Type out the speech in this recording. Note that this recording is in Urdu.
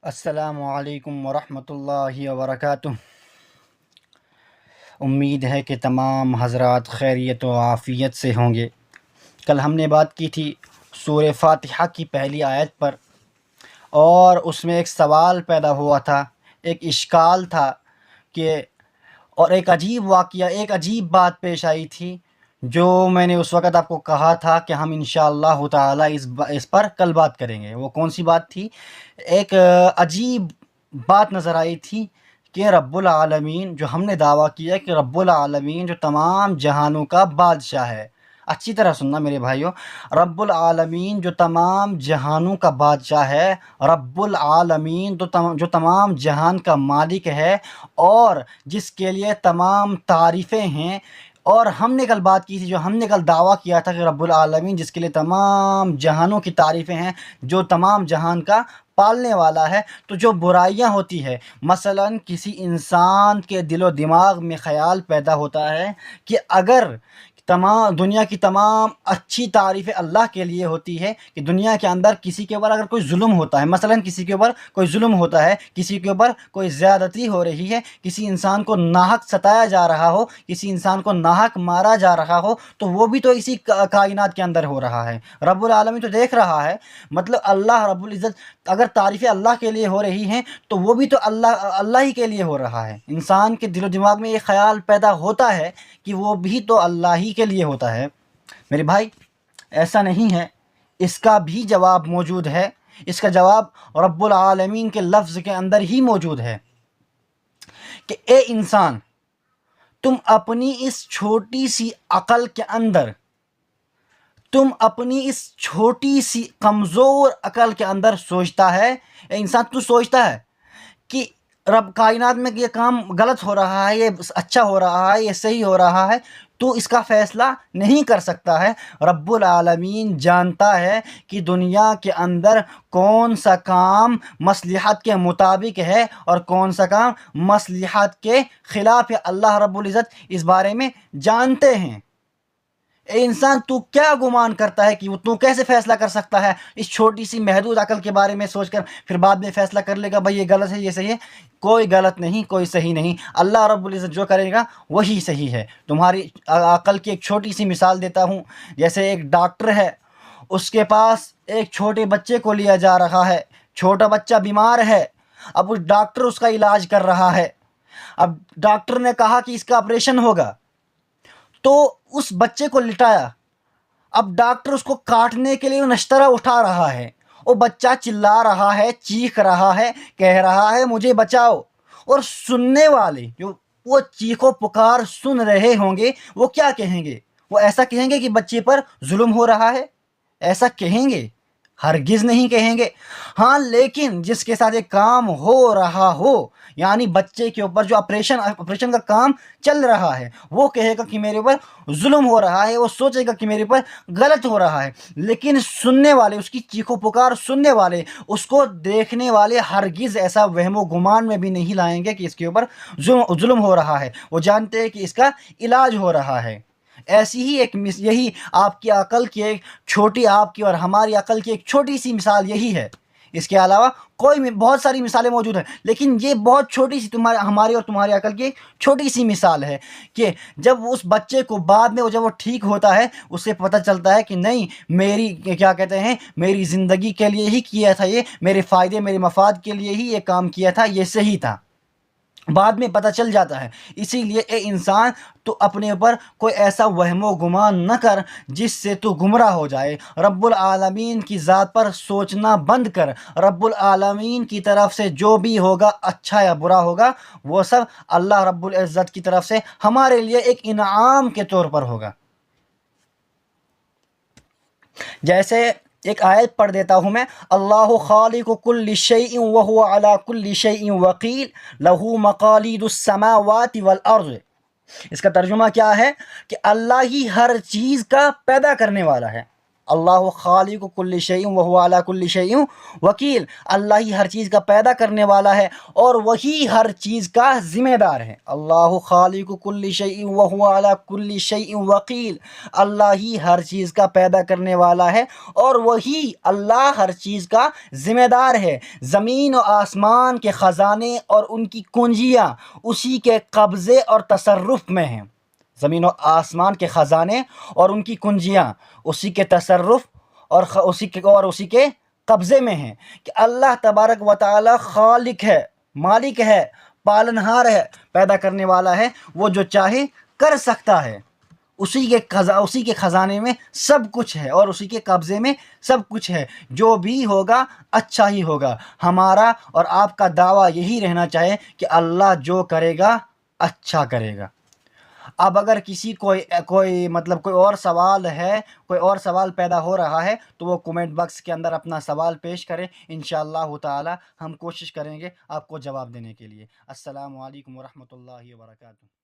السلام علیکم ورحمۃ اللہ وبرکاتہ۔ امید ہے کہ تمام حضرات خیریت و عافیت سے ہوں گے۔ کل ہم نے بات کی تھی سورہ فاتحہ کی پہلی آیت پر، اور اس میں ایک سوال پیدا ہوا تھا، ایک اشکال تھا کہ اور ایک عجیب واقعہ، ایک عجیب بات پیش آئی تھی، جو میں نے اس وقت آپ کو کہا تھا کہ ہم انشاءاللہ تعالی اس پر کل بات کریں گے۔ وہ کون سی بات تھی؟ ایک عجیب بات نظر آئی تھی کہ رب العالمین، جو ہم نے دعویٰ کیا کہ رب العالمین جو تمام جہانوں کا بادشاہ ہے، اچھی طرح سننا میرے بھائیوں، رب العالمین جو تمام جہانوں کا بادشاہ ہے، رب العالمین جو تمام جہان کا مالک ہے، اور جس کے لیے تمام تعریفیں ہیں۔ اور ہم نے کل بات کی تھی، جو ہم نے کل دعویٰ کیا تھا کہ رب العالمین جس کے لیے تمام جہانوں کی تعریفیں ہیں، جو تمام جہان کا پالنے والا ہے، تو جو برائیاں ہوتی ہے، مثلا کسی انسان کے دل و دماغ میں خیال پیدا ہوتا ہے کہ اگر تمام دنیا کی تمام اچھی تعریفیں اللہ کے لیے ہوتی ہے، کہ دنیا کے اندر کسی کے اوپر اگر کوئی ظلم ہوتا ہے، مثلا کسی کے اوپر کوئی ظلم ہوتا ہے، کسی کے اوپر کوئی زیادتی ہو رہی ہے، کسی انسان کو ناحق ستایا جا رہا ہو، کسی انسان کو ناحق مارا جا رہا ہو، تو وہ بھی تو اسی کائنات کے اندر ہو رہا ہے، رب العالمین تو دیکھ رہا ہے۔ مطلب اللہ رب العزت اگر تعریفیں اللہ کے لیے ہو رہی ہیں، تو وہ بھی تو اللہ ہی کے لیے ہو رہا ہے۔ انسان کے دل و دماغ میں یہ خیال پیدا ہوتا ہے کہ وہ بھی تو اللہ ہی کے لیے ہوتا ہے۔ میرے بھائی، ایسا نہیں ہے، اس کا بھی جواب موجود ہے۔ اس کا جواب رب العالمین کے لفظ کے اندر ہی موجود ہے کہ اے انسان، تم اپنی اس چھوٹی سی عقل کے اندر، تم اپنی اس چھوٹی سی کمزور عقل کے اندر سوچتا ہے، اے انسان تو سوچتا ہے کہ رب کائنات میں یہ کام غلط ہو رہا ہے، یہ اچھا ہو رہا ہے، یہ صحیح ہو رہا ہے، تو اس کا فیصلہ نہیں کر سکتا ہے۔ رب العالمین جانتا ہے کہ دنیا کے اندر کون سا کام مصلحت کے مطابق ہے اور کون سا کام مصلحت کے خلاف ہے۔ اللہ رب العزت اس بارے میں جانتے ہیں۔ اے انسان، تو کیا گمان کرتا ہے کہ تو کیسے فیصلہ کر سکتا ہے اس چھوٹی سی محدود عقل کے بارے میں سوچ کر پھر بعد میں فیصلہ کر لے گا بھائی یہ غلط ہے، یہ صحیح ہے؟ کوئی غلط نہیں، کوئی صحیح نہیں۔ اللہ رب العزت جو کرے گا وہی صحیح ہے۔ تمہاری عقل کی ایک چھوٹی سی مثال دیتا ہوں۔ جیسے ایک ڈاکٹر ہے، اس کے پاس ایک چھوٹے بچے کو لیا جا رہا ہے، چھوٹا بچہ بیمار ہے، اب اس ڈاکٹر اس کا علاج کر رہا ہے۔ اب ڈاکٹر نے کہا کہ اس کا آپریشن ہوگا، تو اس بچے کو لٹایا۔ اب ڈاکٹر اس کو کاٹنے کے لیے نشترہ اٹھا رہا ہے، وہ بچہ چلا رہا ہے، چیخ رہا ہے، کہہ رہا ہے مجھے بچاؤ۔ اور سننے والے جو وہ چیخو پکار سن رہے ہوں گے، وہ کیا کہیں گے؟ وہ ایسا کہیں گے کہ بچے پر ظلم ہو رہا ہے؟ ایسا کہیں گے؟ ہرگز نہیں کہیں گے۔ ہاں، لیکن جس کے ساتھ ایک کام ہو رہا ہو، یعنی بچے کے اوپر جو آپریشن کا کام چل رہا ہے، وہ کہے گا کہ میرے اوپر ظلم ہو رہا ہے، وہ سوچے گا کہ میرے اوپر غلط ہو رہا ہے۔ لیکن سننے والے، اس کی چیخو پکار سننے والے، اس کو دیکھنے والے ہرگز ایسا وہم و گمان میں بھی نہیں لائیں گے کہ اس کے اوپر ظلم ہو رہا ہے۔ وہ جانتے ہیں کہ اس کا علاج ہو رہا ہے۔ ایسی ہی یہی آپ کی عقل کی ایک چھوٹی، آپ کی اور ہماری عقل کی ایک چھوٹی سی مثال یہی ہے۔ اس کے علاوہ بہت ساری مثالیں موجود ہیں، لیکن یہ بہت چھوٹی سی ہماری اور تمہاری عقل کی ایک چھوٹی سی مثال ہے کہ جب اس بچے کو بعد میں جب وہ ٹھیک ہوتا ہے، اسے پتہ چلتا ہے کہ نہیں، میری کیا کہتے ہیں، میری زندگی کے لیے ہی کیا تھا، یہ میرے فائدے، میرے مفاد کے لیے ہی یہ کام کیا تھا، یہ صحیح تھا، بعد میں پتہ چل جاتا ہے۔ اسی لیے اے انسان، تو اپنے اوپر کوئی ایسا وہم و گمان نہ کر جس سے تو گمراہ ہو جائے۔ رب العالمین کی ذات پر سوچنا بند کر۔ رب العالمین کی طرف سے جو بھی ہوگا، اچھا یا برا ہوگا، وہ سب اللہ رب العزت کی طرف سے ہمارے لیے ایک انعام کے طور پر ہوگا۔ جیسے ایک آیت پڑھ دیتا ہوں میں، اللہ خالق کل شیء وہو علی کل شیء وکیل لہ مقالید السماوات والارض۔ اس کا ترجمہ کیا ہے کہ اللہ ہی ہر چیز کا پیدا کرنے والا ہے، اللہ خالق کل شیء وهو علی کل شیء وکیل، اللہ ہی ہر چیز کا پیدا کرنے والا ہے اور وہی ہر چیز کا ذمہ دار ہے۔ اللہ خالق کل شیء وهو علی کل شیء وکیل، اللہ ہی ہر چیز کا پیدا کرنے والا ہے اور وہی اللہ ہر چیز کا ذمہ دار ہے۔ زمین و آسمان کے خزانے اور ان کی کنجیاں اسی کے قبضے اور تصرف میں ہیں۔ زمین و آسمان کے خزانے اور ان کی کنجیاں اسی کے تصرف اور اسی کے قبضے میں ہیں، کہ اللہ تبارک و تعالی خالق ہے، مالک ہے، پالنہار ہے، پیدا کرنے والا ہے، وہ جو چاہے کر سکتا ہے۔ اسی کے خزانے میں سب کچھ ہے اور اسی کے قبضے میں سب کچھ ہے، جو بھی ہوگا اچھا ہی ہوگا۔ ہمارا اور آپ کا دعویٰ یہی رہنا چاہیے کہ اللہ جو کرے گا اچھا کرے گا۔ اب اگر کسی کوئی اور سوال ہے، کوئی اور سوال پیدا ہو رہا ہے تو وہ کومنٹ باکس کے اندر اپنا سوال پیش کریں، انشاءاللہ تعالی ہم کوشش کریں گے آپ کو جواب دینے کے لیے۔ السلام علیکم ورحمۃ اللہ وبرکاتہ۔